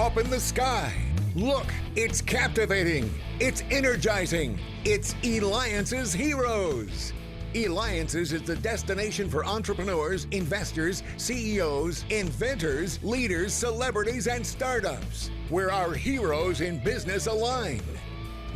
up in the sky. Look, it's captivating. It's energizing. It's Eliances Heroes. Eliances is the destination for entrepreneurs, investors, CEOs, inventors, leaders, celebrities, and startups, where our heroes in business align.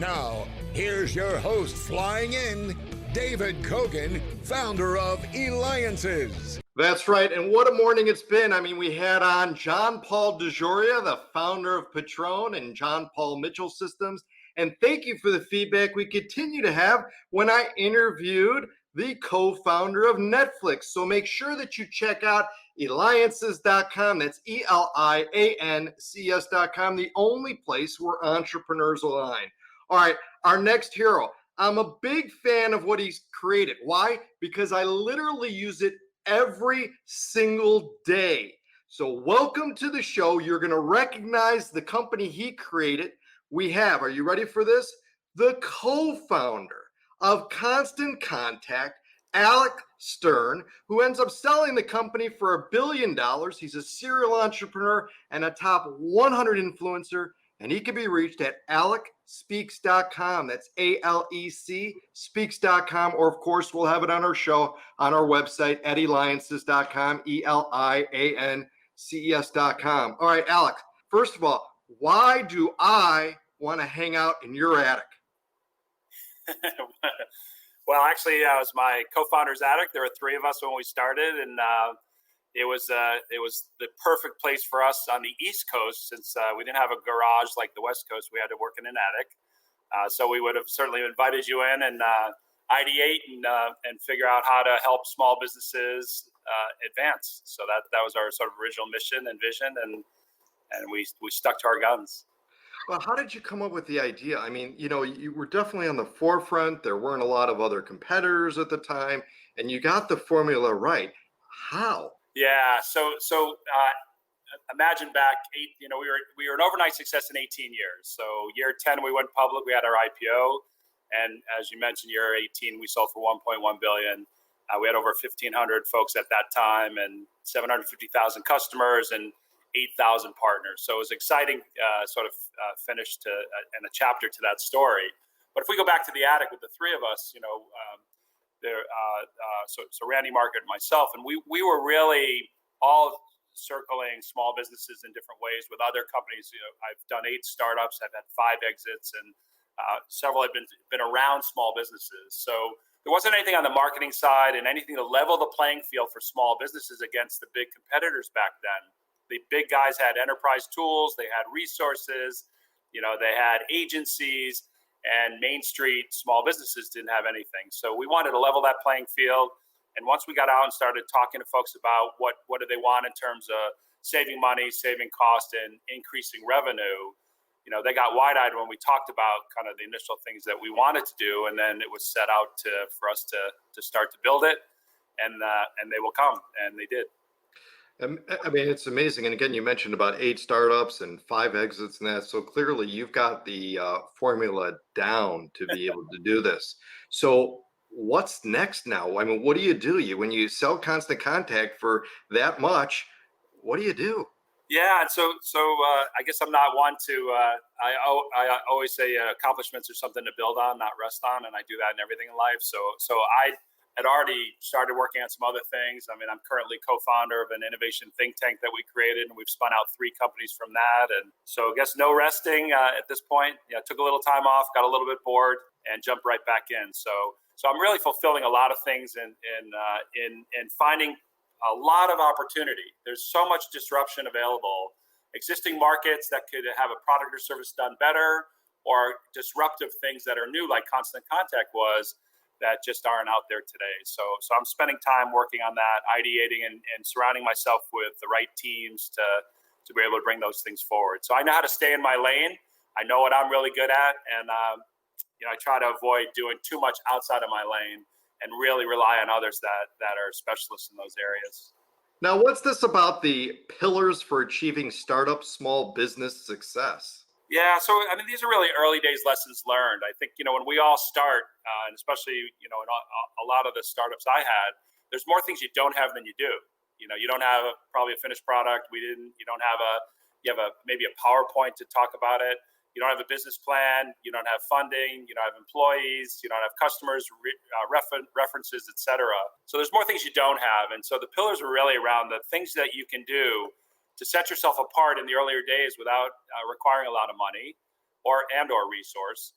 Now, here's your host flying in, David Kogan, founder of Eliances. That's right, and what a morning it's been. I mean, we had on John Paul DeJoria, the founder of Patron and John Paul Mitchell Systems, and thank you for the feedback we continue to have when I interviewed the co-founder of Netflix. So make sure that you check out Eliances.com. That's Eliances.com, the only place where entrepreneurs align. All right, our next hero. I'm a big fan of what he's created. Why? Because I literally use it every single day. So welcome to the show. You're going to recognize the company he created. We have, are you ready for this? The co-founder of Constant Contact, Alec Stern, who ends up selling the company for $1 billion. He's a serial entrepreneur and a top 100 influencer, and he can be reached at AlecSpeaks.com. That's ALEC speaks.com, or of course, we'll have it on our show on our website at Eliances.com, ELIANCES.com. All right, Alec, first of all, why do I want to hang out in your attic? Well, actually, it was my co-founder's attic. There were three of us when we started, and it was the perfect place for us on the East Coast, since we didn't have a garage like the West Coast. We had to work in an attic. So we would have certainly invited you in and ideate and figure out how to help small businesses advance. So that was our sort of original mission and vision, and we stuck to our guns. Well, how did you come up with the idea? I mean, you were definitely on the forefront. There weren't a lot of other competitors at the time, and you got the formula right. How? Yeah. So imagine back we were an overnight success in 18 years. So year 10, we went public. We had our IPO, and as you mentioned, year 18, we sold for 1.1 billion. We had over 1,500 folks at that time, and 750,000 customers, and 8,000 partners. So it was exciting finish to and a chapter to that story. But if we go back to the attic with the three of us, so Randy, Margaret, and myself, and we were really all circling small businesses in different ways with other companies. I've done 8 startups, I've had 5 exits, and several have been around small businesses. So there wasn't anything on the marketing side and anything to level the playing field for small businesses against the big competitors back then. The big guys had enterprise tools, they had resources, they had agencies, and Main Street small businesses didn't have anything. So we wanted to level that playing field. And once we got out and started talking to folks about what do they want in terms of saving money, saving cost, and increasing revenue, they got wide-eyed when we talked about kind of the initial things that we wanted to do. And then it was set out for us to start to build it, and they will come, and they did. I mean, it's amazing. And again, you mentioned about 8 startups and 5 exits and that. So clearly you've got the formula down to be able to do this. So what's next now? I mean, what do you do? When you sell Constant Contact for that much, what do you do? Yeah, so I guess I'm not one to. I always say accomplishments are something to build on, not rest on, and I do that in everything in life. So I had already started working on some other things. I mean, I'm currently co-founder of an innovation think tank that we created, and we've spun out 3 companies from that. And so I guess no resting at this point. Took a little time off, got a little bit bored, and jumped right back in. So I'm really fulfilling a lot of things in finding a lot of opportunity. There's so much disruption available. Existing markets that could have a product or service done better, or disruptive things that are new, like Constant Contact was, that just aren't out there today. So I'm spending time working on that, ideating and surrounding myself with the right teams to be able to bring those things forward. So I know how to stay in my lane. I know what I'm really good at. And, I try to avoid doing too much outside of my lane and really rely on others that are specialists in those areas. Now, what's this about the pillars for achieving startup small business success? Yeah, so I mean, these are really early days lessons learned. I think, when we all start, and especially, in a lot of the startups I had, there's more things you don't have than you do. You don't have probably a finished product. You don't have a you have maybe a PowerPoint to talk about it. You don't have a business plan, you don't have funding, you don't have employees, you don't have customers, references, etc. So there's more things you don't have. And so the pillars are really around the things that you can do to set yourself apart in the earlier days without requiring a lot of money or resource,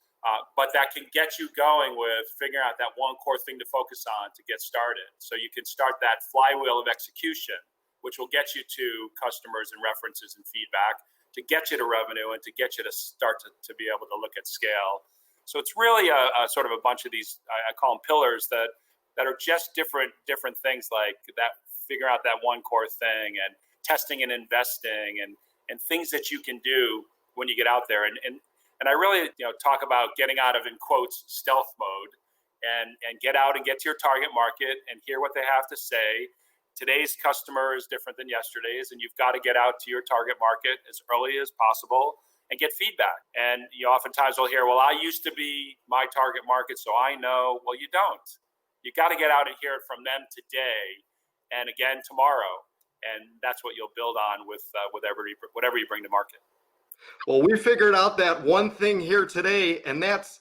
but that can get you going with figuring out that one core thing to focus on to get started. So you can start that flywheel of execution, which will get you to customers and references and feedback, to get you to revenue and to get you to start to be able to look at scale. So it's really a sort of a bunch of these, I call them pillars that are just different things like that, figure out that one core thing and testing and investing and things that you can do when you get out there. And I really talk about getting out of, in quotes, stealth mode and get out and get to your target market and hear what they have to say. Today's customer is different than yesterday's, and you've got to get out to your target market as early as possible and get feedback. And oftentimes we'll hear, well, I used to be my target market, so I know. Well, you don't. You got to get out and hear it from them today and again tomorrow. And that's what you'll build on with whatever you bring to market. Well, we figured out that one thing here today, and that's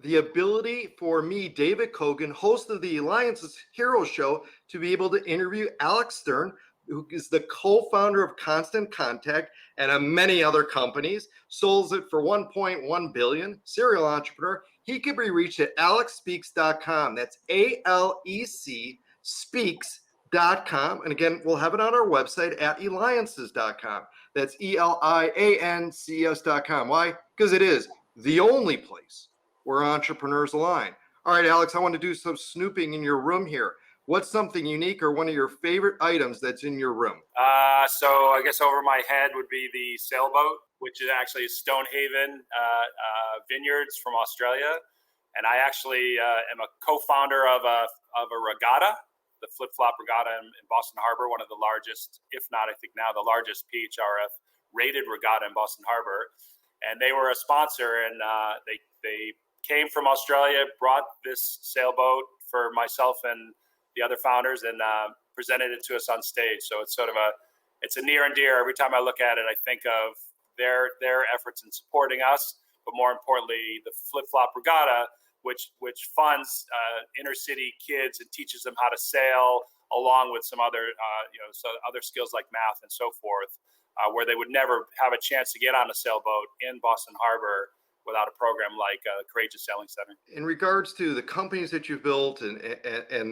the ability for me, David Kogan, host of the Eliances Hero Show, to be able to interview Alec Stern, who is the co-founder of Constant Contact and many other companies, sold it for $1.1 billion, serial entrepreneur. He can be reached at AlecSpeaks.com. That's ALEC Speaks.com. And again, we'll have it on our website at Eliances.com. That's ELIANCES.com. Why? Because it is the only place where entrepreneurs align. All right, Alex, I want to do some snooping in your room here. What's something unique or one of your favorite items that's in your room? So I guess over my head would be the sailboat, which is actually Stonehaven Vineyards from Australia. And I actually am a co-founder of a regatta, the flip-flop regatta in Boston Harbor, one of the largest, if not, I think now the largest PHRF rated regatta in Boston Harbor. And they were a sponsor, and they came from Australia, brought this sailboat for myself and the other founders, and presented it to us on stage. So it's it's a near and dear. Every time I look at it, I think of their efforts in supporting us, but more importantly, the flip-flop regatta, which funds inner city kids and teaches them how to sail, along with some other other skills like math and so forth, where they would never have a chance to get on a sailboat in Boston Harbor without a program like Courageous Sailing Center. In regards to the companies that you've built and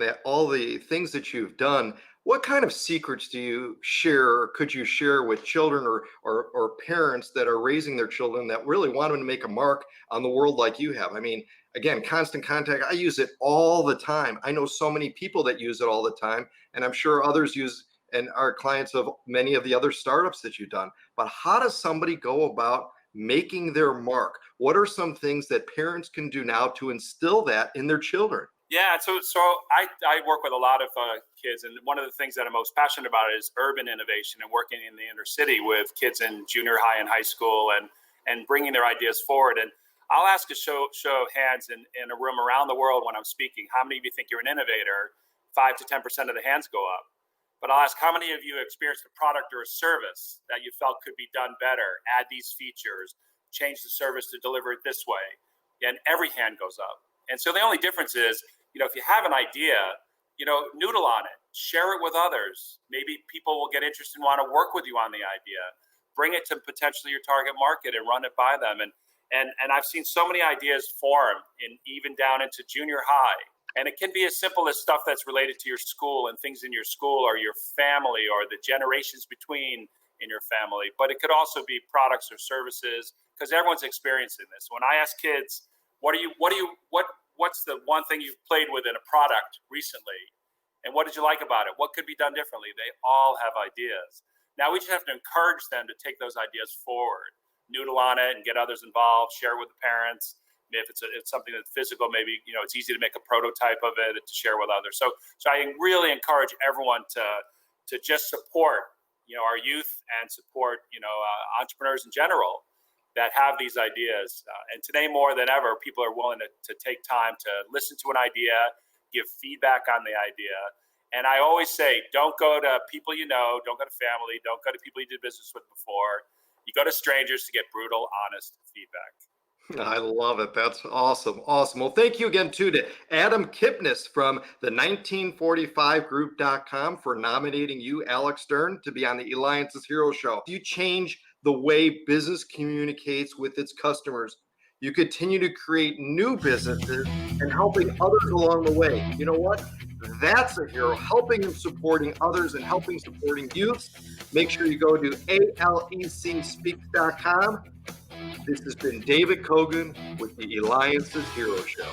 that all the things that you've done, what kind of secrets do you share or could you share with children or parents that are raising their children that really want them to make a mark on the world like you have? I mean, again, Constant Contact, I use it all the time. I know so many people that use it all the time, and I'm sure others use and are clients of many of the other startups that you've done. But how does somebody go about making their mark? What are some things that parents can do now to instill that in their children? Yeah, so I work with a lot of kids, and one of the things that I'm most passionate about is urban innovation and working in the inner city with kids in junior high and high school and bringing their ideas forward. And I'll ask a show of hands in a room around the world when I'm speaking, how many of you think you're an innovator? 5 to 10% of the hands go up. But I'll ask, how many of you experienced a product or a service that you felt could be done better, add these features, change the service to deliver it this way? And every hand goes up. And so the only difference is, if you have an idea, noodle on it, share it with others. Maybe people will get interested and want to work with you on the idea. Bring it to potentially your target market and run it by them. And I've seen so many ideas form even down into junior high. And it can be as simple as stuff that's related to your school and things in your school or your family or the generations between in your family. But it could also be products or services, because everyone's experiencing this. When I ask kids, what's the one thing you've played with in a product recently? And what did you like about it? What could be done differently? They all have ideas. Now we just have to encourage them to take those ideas forward, noodle on it and get others involved, share it with the parents. If it's something that's physical, maybe it's easy to make a prototype of it to share with others. So I really encourage everyone to just support our youth and support entrepreneurs in general that have these ideas. And today more than ever, people are willing to take time to listen to an idea, give feedback on the idea. And I always say, don't go to people don't go to family, don't go to people you did business with before. You go to strangers to get brutal, honest feedback. I love it. That's awesome. Awesome. Well, thank you again, too, to Adam Kipnis from the 1945group.com for nominating you, Alec Stern, to be on the Eliances Hero Show. You change the way business communicates with its customers. You continue to create new businesses and helping others along the way. You know what? That's a hero, helping and supporting others and helping supporting youths. Make sure you go to ALECspeaks.com. This has been David Kogan with the Eliances Hero Show.